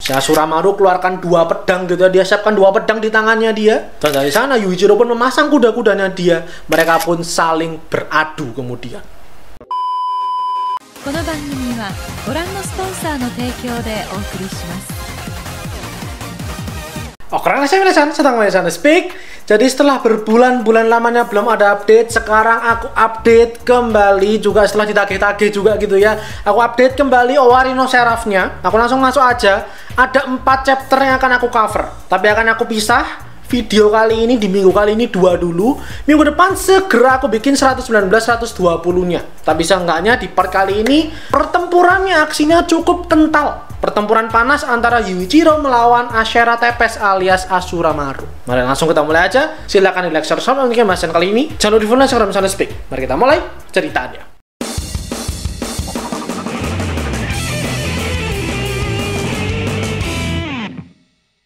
Si Asuramaru keluarkan 2 pedang gitu, dia siapkan 2 pedang di tangannya dia. Dan dari sana Yuichiro pun memasang kuda-kudanya dia. Mereka pun saling beradu kemudian. Oke, saya sedang Mayasan Speak. Jadi setelah berbulan-bulan lamanya belum ada update, sekarang aku update kembali juga setelah ditagih-tagih juga gitu ya. Aku update kembali Owari no Seraphnya. Aku langsung masuk aja. Ada 4 chapter yang akan aku cover, tapi akan aku pisah. Video kali ini, di minggu kali ini 2 dulu. Minggu depan segera aku bikin 119-120-nya. Tapi seenggaknya di part kali ini pertempurannya, aksinya cukup kental. Pertempuran panas antara Yuichiro melawan Ashera Tepes alias Asuramaru. Mari langsung kita mulai aja. Silahkan di like, share, subscribe untuk pembahasan kali ini. Jangan lupa di follow Instagram Mayasan Speak. Mari kita mulai ceritanya.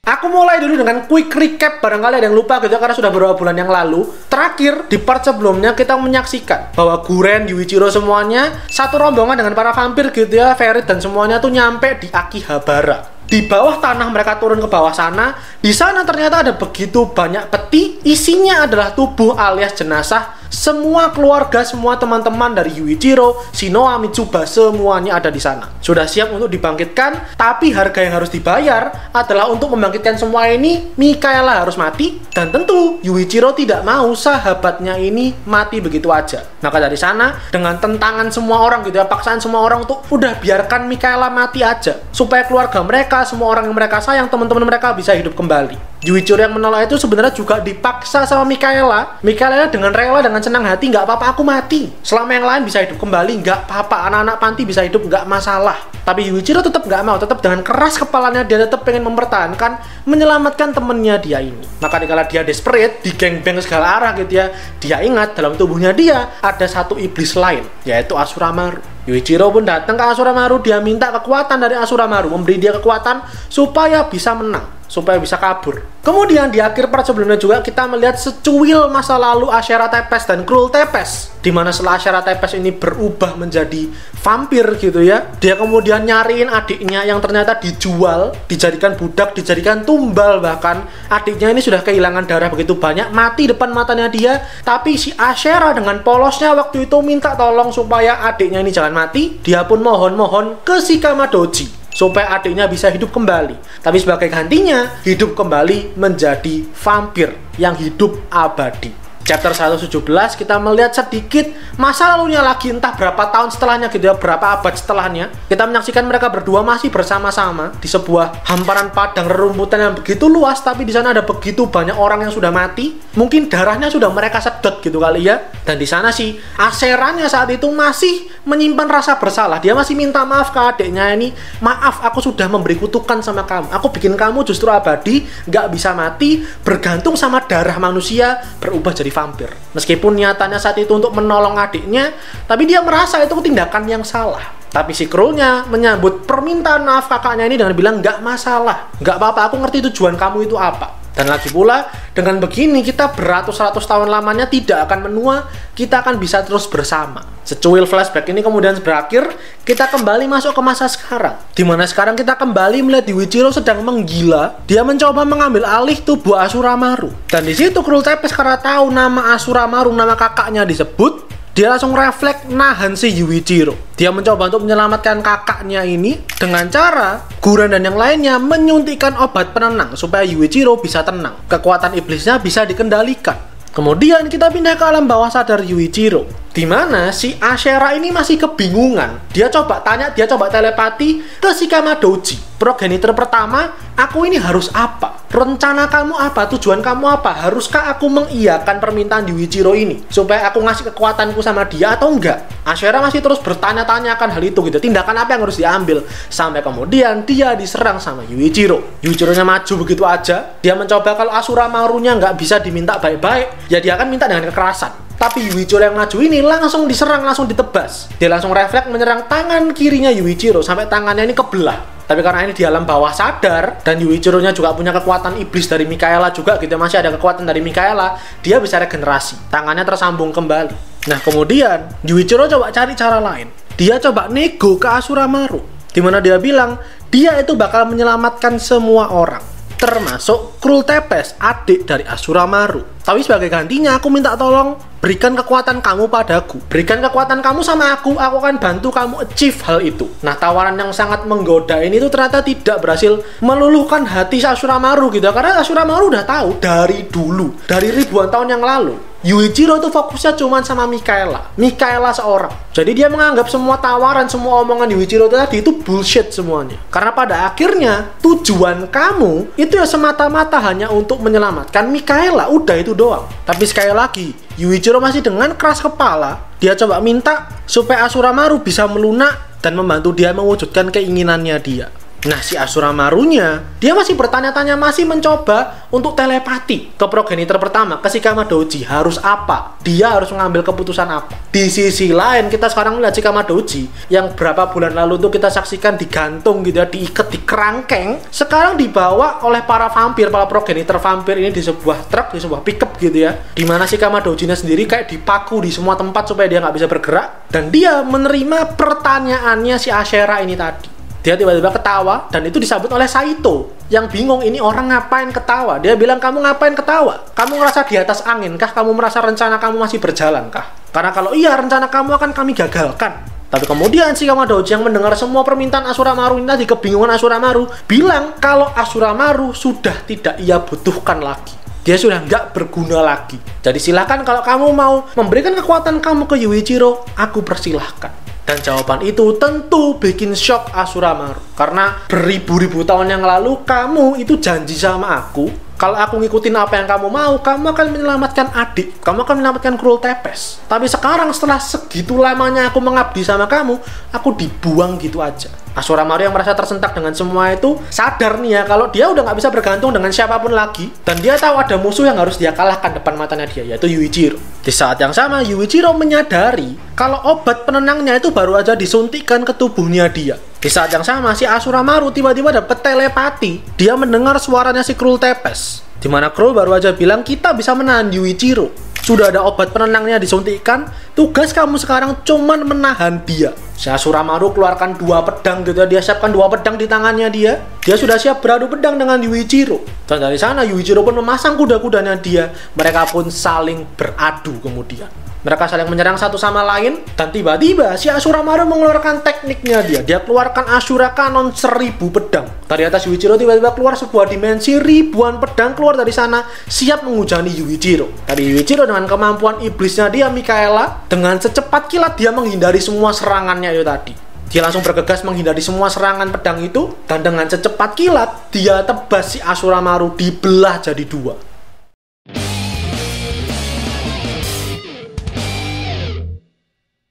Aku mulai dulu dengan quick recap, barangkali ada yang lupa gitu karena sudah beberapa bulan yang lalu. Terakhir, di part sebelumnya kita menyaksikan bahwa Guren, Yuichiro semuanya satu rombongan dengan para vampir gitu ya, Ferit dan semuanya tuh nyampe di Akihabara. Di bawah tanah mereka turun ke bawah sana. Di sana ternyata ada begitu banyak peti, isinya adalah tubuh alias jenazah. Semua keluarga, semua teman-teman dari Yuichiro, Shinoa, Mitsuba, semuanya ada di sana. Sudah siap untuk dibangkitkan, tapi harga yang harus dibayar adalah untuk membangkitkan semua ini, Mikaela harus mati, dan tentu Yuichiro tidak mau sahabatnya ini mati begitu aja. Maka dari sana, dengan tentangan semua orang gitu ya, paksaan semua orang untuk udah biarkan Mikaela mati aja, supaya keluarga mereka, semua orang yang mereka sayang, teman-teman mereka bisa hidup kembali. Yuichiro yang menolak itu sebenarnya juga dipaksa sama Mikaela. Mikaela dengan rela, dengan senang hati, nggak apa-apa aku mati. Selama yang lain bisa hidup kembali, nggak apa-apa. Anak-anak panti bisa hidup, nggak masalah. Tapi Yuichiro tetap nggak mau, tetap dengan keras kepalanya dia tetap pengen mempertahankan, menyelamatkan temennya dia ini. Maka dikala dia desperate, di geng-beng segala arah gitu ya, dia ingat dalam tubuhnya dia ada satu iblis lain, yaitu Asuramaru. Yuichiro pun datang ke Asuramaru, dia minta kekuatan dari Asuramaru, memberi dia kekuatan supaya bisa menang, supaya bisa kabur. Kemudian di akhir part sebelumnya juga kita melihat secuil masa lalu Ashera Tepes dan Cruel Tepes, dimana setelah Ashera Tepes ini berubah menjadi vampir gitu ya, dia kemudian nyariin adiknya yang ternyata dijual, dijadikan budak, dijadikan tumbal. Bahkan adiknya ini sudah kehilangan darah begitu banyak, mati depan matanya dia. Tapi si Ashera dengan polosnya waktu itu minta tolong supaya adiknya ini jangan mati. Dia pun mohon-mohon ke si Kamadoji supaya adiknya bisa hidup kembali. Tapi sebagai gantinya, hidup kembali menjadi vampir yang hidup abadi. Chapter 117 kita melihat sedikit masa lalunya lagi, entah berapa tahun setelahnya gitu ya, berapa abad setelahnya. Kita menyaksikan mereka berdua masih bersama-sama di sebuah hamparan padang rerumputan yang begitu luas, tapi di sana ada begitu banyak orang yang sudah mati. Mungkin darahnya sudah mereka sedot gitu kali ya. Dan di sana si Aseranya saat itu masih menyimpan rasa bersalah. Dia masih minta maaf ke adiknya ini, maaf aku sudah memberi kutukan sama kamu. Aku bikin kamu justru abadi, nggak bisa mati, bergantung sama darah manusia, berubah jadi vampir. Meskipun niatannya saat itu untuk menolong adiknya, tapi dia merasa itu tindakan yang salah. Tapi si Cruelnya menyambut permintaan maaf kakaknya ini dengan bilang, nggak masalah, nggak apa-apa, aku ngerti tujuan kamu itu apa. Dan lagi pula, dengan begini kita beratus-ratus tahun lamanya tidak akan menua, kita akan bisa terus bersama. Secuil flashback ini kemudian berakhir, kita kembali masuk ke masa sekarang, dimana sekarang kita kembali melihat Yuichiro sedang menggila. Dia mencoba mengambil alih tubuh Asuramaru. Dan di situ Cruel Tepes karena tahu nama Asuramaru, nama kakaknya disebut, dia langsung refleks nahan si Yuichiro. Dia mencoba untuk menyelamatkan kakaknya ini dengan cara Guren dan yang lainnya menyuntikkan obat penenang supaya Yuichiro bisa tenang, kekuatan iblisnya bisa dikendalikan. Kemudian kita pindah ke alam bawah sadar Yuichiro, di mana si Ashera ini masih kebingungan. Dia coba tanya, dia coba telepati ke si Kamadoji, progenitor pertama, aku ini harus apa? Rencana kamu apa? Tujuan kamu apa? Haruskah aku mengiyakan permintaan Yuichiro ini supaya aku ngasih kekuatanku sama dia atau enggak? Ashera masih terus bertanya-tanya akan hal itu gitu. Tindakan apa yang harus diambil? Sampai kemudian dia diserang sama Yuichiro. Yuichiro-nya maju begitu aja. Dia mencoba kalau Asuramaru-nya nggak bisa diminta baik-baik, ya dia akan minta dengan kekerasan. Tapi Yuichiro yang maju ini langsung diserang, langsung ditebas. Dia langsung refleks menyerang tangan kirinya Yuichiro sampai tangannya ini kebelah. Tapi karena ini di alam bawah sadar dan Yuichiro-nya juga punya kekuatan iblis dari Mikaela juga gitu, masih ada kekuatan dari Mikaela, dia bisa regenerasi. Tangannya tersambung kembali. Nah, kemudian Yuichiro coba cari cara lain. Dia coba nego ke Asuramaru. dimana dia bilang dia itu bakal menyelamatkan semua orang, termasuk Krul Tepes, adik dari Asuramaru. Tapi sebagai gantinya aku minta tolong berikan kekuatan kamu padaku. Berikan kekuatan kamu sama aku akan bantu kamu achieve hal itu. Nah, tawaran yang sangat menggoda ini tuh ternyata tidak berhasil meluluhkan hati Asuramaru gitu. Karena Asuramaru udah tahu dari dulu, dari ribuan tahun yang lalu, Yuichiro tuh fokusnya cuma sama Mikaela seorang. Jadi dia menganggap semua tawaran, semua omongan Yuichiro tadi itu bullshit semuanya. Karena pada akhirnya tujuan kamu itu ya semata-mata hanya untuk menyelamatkan Mikaela, udah itu doang. Tapi sekali lagi, Yuichiro masih dengan keras kepala, dia coba minta supaya Asuramaru bisa melunak dan membantu dia mewujudkan keinginannya dia. Nah, si Asuramarunya, dia masih bertanya-tanya, masih mencoba untuk telepati ke progenitor pertama, ke Shikama Douji, harus apa? Dia harus mengambil keputusan apa? Di sisi lain, kita sekarang melihat Shikama Douji, yang berapa bulan lalu tuh kita saksikan digantung gitu ya, diikat di kerangkeng, sekarang dibawa oleh para vampir, para progenitor vampir ini di sebuah truk, di sebuah pickup gitu ya, dimana Shikama Douji-nya sendiri kayak dipaku di semua tempat supaya dia nggak bisa bergerak, dan dia menerima pertanyaannya si Ashera ini tadi. Dia tiba-tiba ketawa, dan itu disambut oleh Saito yang bingung, ini orang ngapain ketawa. Dia bilang, kamu ngapain ketawa? Kamu merasa di atas angin kah? Kamu merasa rencana kamu masih berjalan kah? Karena kalau iya, rencana kamu akan kami gagalkan. Tapi kemudian Shikama Douji yang mendengar semua permintaan Asuramaru ini tadi, kebingungan Asuramaru, bilang kalau Asuramaru sudah tidak ia butuhkan lagi. Dia sudah nggak berguna lagi. Jadi silakan kalau kamu mau memberikan kekuatan kamu ke Yuichiro, aku persilahkan. Dan jawaban itu tentu bikin shock Asuramaru. Karena beribu-ribu tahun yang lalu kamu itu janji sama aku, kalau aku ngikutin apa yang kamu mau, kamu akan menyelamatkan adik, kamu akan menyelamatkan Krul Tepes. Tapi sekarang setelah segitu lamanya aku mengabdi sama kamu, aku dibuang gitu aja. Asuramaru yang merasa tersentak dengan semua itu sadar nih ya kalau dia udah nggak bisa bergantung dengan siapapun lagi, dan dia tahu ada musuh yang harus dia kalahkan depan matanya dia, yaitu Yuichiro. Di saat yang sama, Yuichiro menyadari kalau obat penenangnya itu baru aja disuntikkan ke tubuhnya dia. Di saat yang sama, si Asuramaru tiba-tiba dapat telepati. Dia mendengar suaranya si Krul Tepes, dimana Krul baru aja bilang kita bisa menahan Yuichiro. Sudah ada obat penenangnya disuntikkan, tugas kamu sekarang cuman menahan dia. Si Asuramaru keluarkan 2 pedang gitu, dia siapkan 2 pedang di tangannya dia. Dia sudah siap beradu pedang dengan Yuichiro. Dan dari sana Yuichiro pun memasang kuda-kudanya dia. Mereka pun saling beradu kemudian. Mereka saling menyerang satu sama lain, dan tiba-tiba si Asuramaru mengeluarkan tekniknya dia. Dia keluarkan Ashura Kanon 1000 pedang. Dari atas Yuichiro tiba-tiba keluar sebuah dimensi, ribuan pedang keluar dari sana, siap menghujani Yuichiro. Tadi Yuichiro dengan kemampuan iblisnya dia, Mikaela, dengan secepat kilat dia menghindari semua serangannya itu tadi. Dia langsung bergegas menghindari semua serangan pedang itu, dan dengan secepat kilat dia tebas si Asuramaru, dibelah jadi 2.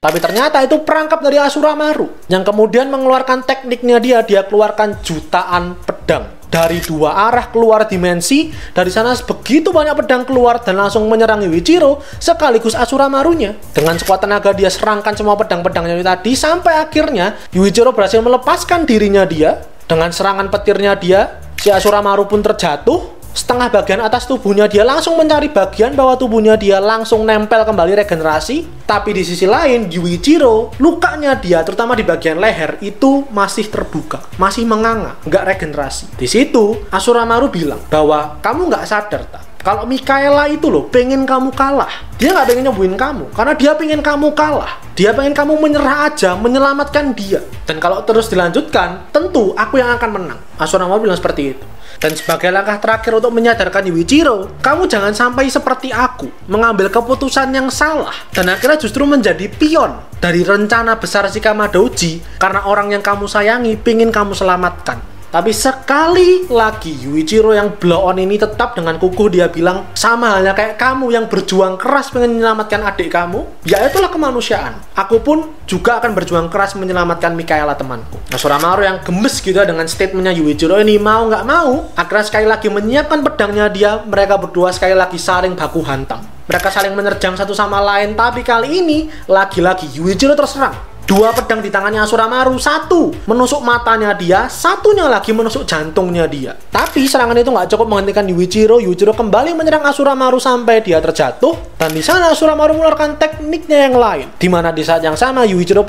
Tapi ternyata itu perangkap dari Asuramaru yang kemudian mengeluarkan tekniknya dia keluarkan jutaan pedang dari 2 arah keluar dimensi. Dari sana begitu banyak pedang keluar dan langsung menyerang Yuichiro sekaligus Asuramarunya. Dengan sekuat tenaga dia serangkan semua pedang-pedangnya tadi sampai akhirnya Yuichiro berhasil melepaskan dirinya dia. Dengan serangan petirnya dia, si Asuramaru pun terjatuh. Setengah bagian atas tubuhnya dia langsung mencari bagian bawah tubuhnya dia, langsung nempel kembali regenerasi. Tapi di sisi lain, Yuichiro, lukanya dia, terutama di bagian leher, itu masih terbuka, masih menganga, nggak regenerasi. Di situ, Asuramaru bilang bahwa kamu nggak sadar, tak? Kalau Mikaela itu loh, pengen kamu kalah. Dia nggak pengen nyembuhin kamu, karena dia pengen kamu kalah. Dia pengen kamu menyerah aja, menyelamatkan dia. Dan kalau terus dilanjutkan, tentu aku yang akan menang. Asuramaru bilang seperti itu. Dan sebagai langkah terakhir untuk menyadarkan Yuichiro, kamu jangan sampai seperti aku, mengambil keputusan yang salah, dan akhirnya justru menjadi pion dari rencana besar Shikama Douji, karena orang yang kamu sayangi pingin kamu selamatkan. Tapi sekali lagi Yuichiro yang blow on ini tetap dengan kukuh dia bilang, sama halnya kayak kamu yang berjuang keras pengen menyelamatkan adik kamu, ya itulah kemanusiaan. Aku pun juga akan berjuang keras menyelamatkan Mikaela temanku. Asuramaru yang gemes gitu dengan statementnya Yuichiro ini, mau nggak mau, akhirnya sekali lagi menyiapkan pedangnya dia. Mereka berdua sekali lagi saling baku hantam. Mereka saling menerjang satu sama lain, tapi kali ini lagi-lagi Yuichiro terserang. Dua pedang di tangannya Asuramaru, satu menusuk matanya dia, satunya lagi menusuk jantungnya dia. Tapi serangan itu nggak cukup menghentikan Yuichiro. Yuichiro kembali menyerang Asuramaru sampai dia terjatuh, dan di sana Asuramaru mengeluarkan tekniknya yang lain. Dimana di saat yang sama Yuichiro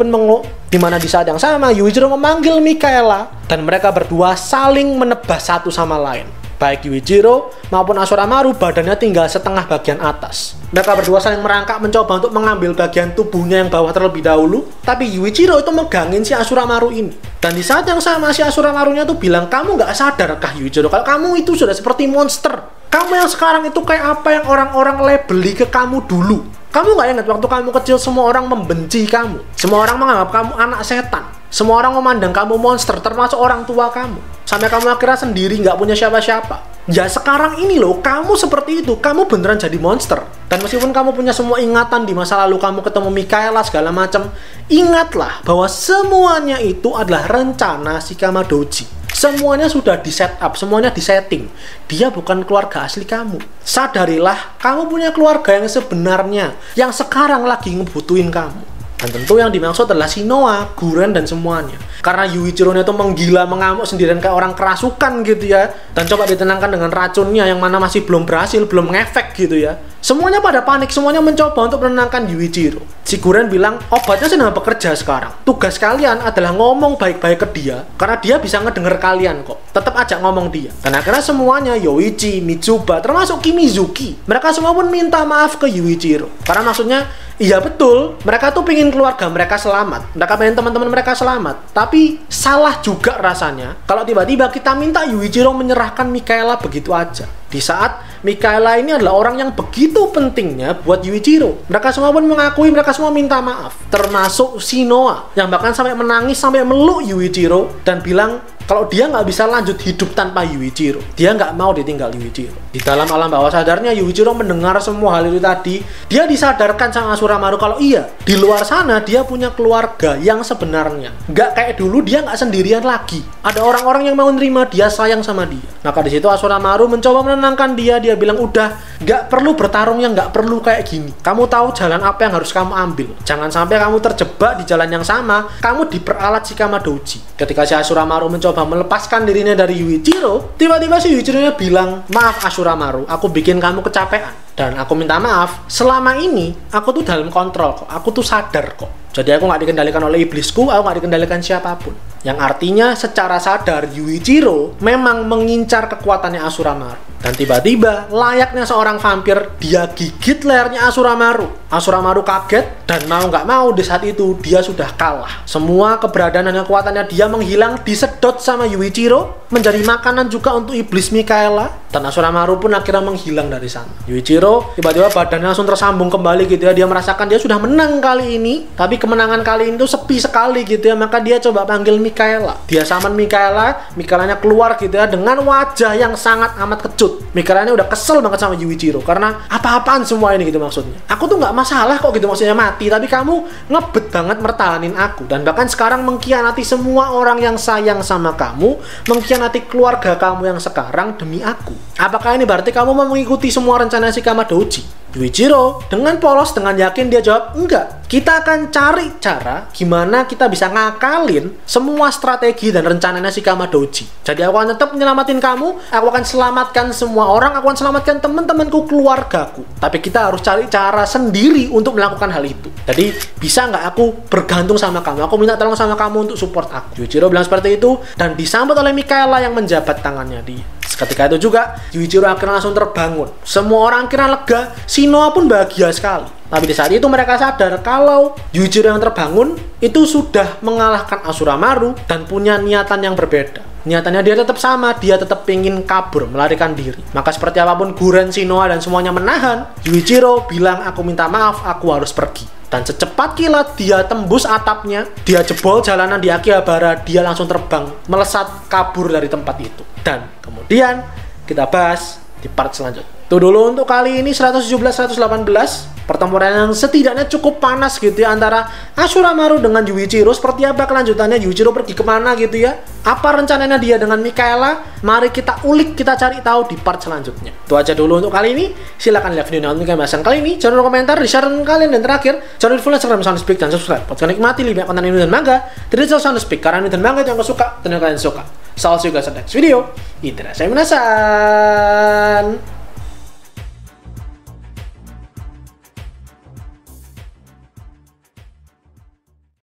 memanggil Mikaela, dan mereka berdua saling menebas satu sama lain. Baik Yuichiro maupun Asuramaru badannya tinggal setengah bagian atas. Mereka berdua saling merangkak mencoba untuk mengambil bagian tubuhnya yang bawah terlebih dahulu. Tapi Yuichiro itu megangin si Asuramaru ini. Dan di saat yang sama si Asuramarunya tuh bilang, kamu nggak sadarkah Yuichiro kalau kamu itu sudah seperti monster? Kamu yang sekarang itu kayak apa yang orang-orang labeli ke kamu dulu? Kamu nggak ingat waktu kamu kecil semua orang membenci kamu? Semua orang menganggap kamu anak setan. Semua orang memandang kamu monster, termasuk orang tua kamu. Sampai kamu akhirnya sendiri, nggak punya siapa-siapa. Ya sekarang ini loh, kamu seperti itu. Kamu beneran jadi monster. Dan meskipun kamu punya semua ingatan di masa lalu, kamu ketemu Mikaela segala macam, ingatlah bahwa semuanya itu adalah rencana Shikama Doji. Semuanya sudah di set up, semuanya di setting. Dia bukan keluarga asli kamu. Sadarilah, kamu punya keluarga yang sebenarnya, yang sekarang lagi ngebutuhin kamu. Dan tentu yang dimaksud adalah Shinoa, Guren, dan semuanya. Karena Yuichiro-nya itu menggila, mengamuk sendirian kayak orang kerasukan gitu ya. Dan coba ditenangkan dengan racunnya yang mana masih belum berhasil, belum ngefek gitu ya. Semuanya pada panik, semuanya mencoba untuk menenangkan Yuichiro. Si Guren bilang, obatnya sedang bekerja sekarang. Tugas kalian adalah ngomong baik-baik ke dia, karena dia bisa ngedenger kalian kok. Tetap ajak ngomong dia. Dan akhirnya semuanya, Yoichi, Mitsuba, termasuk Kimizuki, mereka semua pun minta maaf ke Yuichiro. Karena maksudnya, iya betul, mereka tuh pengen keluarga mereka selamat. Mereka pengen teman-teman mereka selamat. Tapi salah juga rasanya kalau tiba-tiba kita minta Yuichiro menyerahkan Mikaela begitu aja. Di saat Mikaela ini adalah orang yang begitu pentingnya buat Yuichiro. Mereka semua pun mengakui, mereka semua minta maaf. Termasuk Shinoa, yang bahkan sampai menangis, sampai meluk Yuichiro dan bilang kalau dia nggak bisa lanjut hidup tanpa Yuichiro. Dia nggak mau ditinggal Yuichiro. Di dalam alam bawah sadarnya, Yuichiro mendengar semua hal itu tadi. Dia disadarkan sama Asuramaru kalau iya, di luar sana dia punya keluarga yang sebenarnya. Nggak kayak dulu, dia nggak sendirian lagi. Ada orang-orang yang mau nerima dia, sayang sama dia. Maka di situ Asuramaru mencoba menenangkan dia. Dia bilang, udah, nggak perlu bertarung yang nggak perlu kayak gini. Kamu tahu jalan apa yang harus kamu ambil. Jangan sampai kamu terjebak di jalan yang sama. Kamu diperalat Shikama Doji. Ketika si Asuramaru mencoba melepaskan dirinya dari Yuichiro, tiba-tiba si Yuichiro-nya bilang, maaf Asuramaru, aku bikin kamu kecapean. Dan aku minta maaf, selama ini aku tuh dalam kontrol kok, aku tuh sadar kok. Jadi aku nggak dikendalikan oleh iblisku, aku nggak dikendalikan siapapun. Yang artinya secara sadar Yuichiro memang mengincar kekuatannya Asuramaru. Dan tiba-tiba layaknya seorang vampir, dia gigit lehernya Asuramaru. Asuramaru kaget dan mau nggak mau di saat itu dia sudah kalah. Semua keberadaan dan kekuatannya dia menghilang, disedot sama Yuichiro, menjadi makanan juga untuk iblis Mikaela. Dan Asuramaru pun akhirnya menghilang dari sana. Yuichiro tiba-tiba badannya langsung tersambung kembali gitu ya. Dia merasakan dia sudah menang kali ini, tapi kemenangan kali ini tuh sepi sekali gitu ya. Maka dia coba panggil Mikaela. Dia summon Mikaela, Mikaelanya keluar gitu ya dengan wajah yang sangat amat kecut. Mikaelanya udah kesel banget sama Yuichiro karena apa-apaan semua ini gitu maksudnya. Aku tuh nggak masalah kok gitu maksudnya mati, tapi kamu ngebet banget mertahanin aku. Dan bahkan sekarang mengkhianati semua orang yang sayang sama kamu, mengkhianati keluarga kamu yang sekarang demi aku. Apakah ini berarti kamu mau mengikuti semua rencana Shikama Doji? Yuichiro dengan polos, dengan yakin dia jawab, enggak. Kita akan cari cara gimana kita bisa ngakalin semua strategi dan rencananya Shikama Doji. Jadi aku akan tetap menyelamatin kamu, aku akan selamatkan semua orang, aku akan selamatkan teman-temanku, keluargaku. Tapi kita harus cari cara sendiri untuk melakukan hal itu. Jadi bisa nggak aku bergantung sama kamu? Aku minta tolong sama kamu untuk support aku. Yuichiro bilang seperti itu dan disambut oleh Mikaela yang menjabat tangannya dia. Ketika itu juga Yuichiro akhirnya langsung terbangun. Semua orang akhirnya lega, Shinoa pun bahagia sekali. Tapi di saat itu mereka sadar kalau Yuichiro yang terbangun itu sudah mengalahkan Asuramaru dan punya niatan yang berbeda. Niatannya dia tetap sama, dia tetap ingin kabur, melarikan diri. Maka seperti apapun Guren, Shinoa, dan semuanya menahan, Yuichiro bilang, aku minta maaf, aku harus pergi. Dan secepat kilat dia tembus atapnya, dia jebol jalanan di Akihabara, dia langsung terbang, melesat kabur dari tempat itu. Dan kemudian kita bahas di part selanjutnya. Itu dulu untuk kali ini 117-118. pertempuran yang setidaknya cukup panas gitu ya antara Asuramaru dengan Yuichiro. Seperti apa kelanjutannya, Yuichiro pergi kemana gitu ya, apa rencananya dia dengan Mikaela. Mari kita ulik, kita cari tahu di part selanjutnya. Itu aja dulu untuk kali ini. Silahkan lihat video untuk pembahasan kali ini, jangan lupa komentar, di share kalian, dan terakhir jangan lupa follow Instagram Soundspeak dan subscribe buat kalian nikmati lebih banyak konten ini dan manga dari Soundspeak, karena ini dan manga yang kalian suka dan yang kalian suka. Salah juga next video. Itra saya menasan.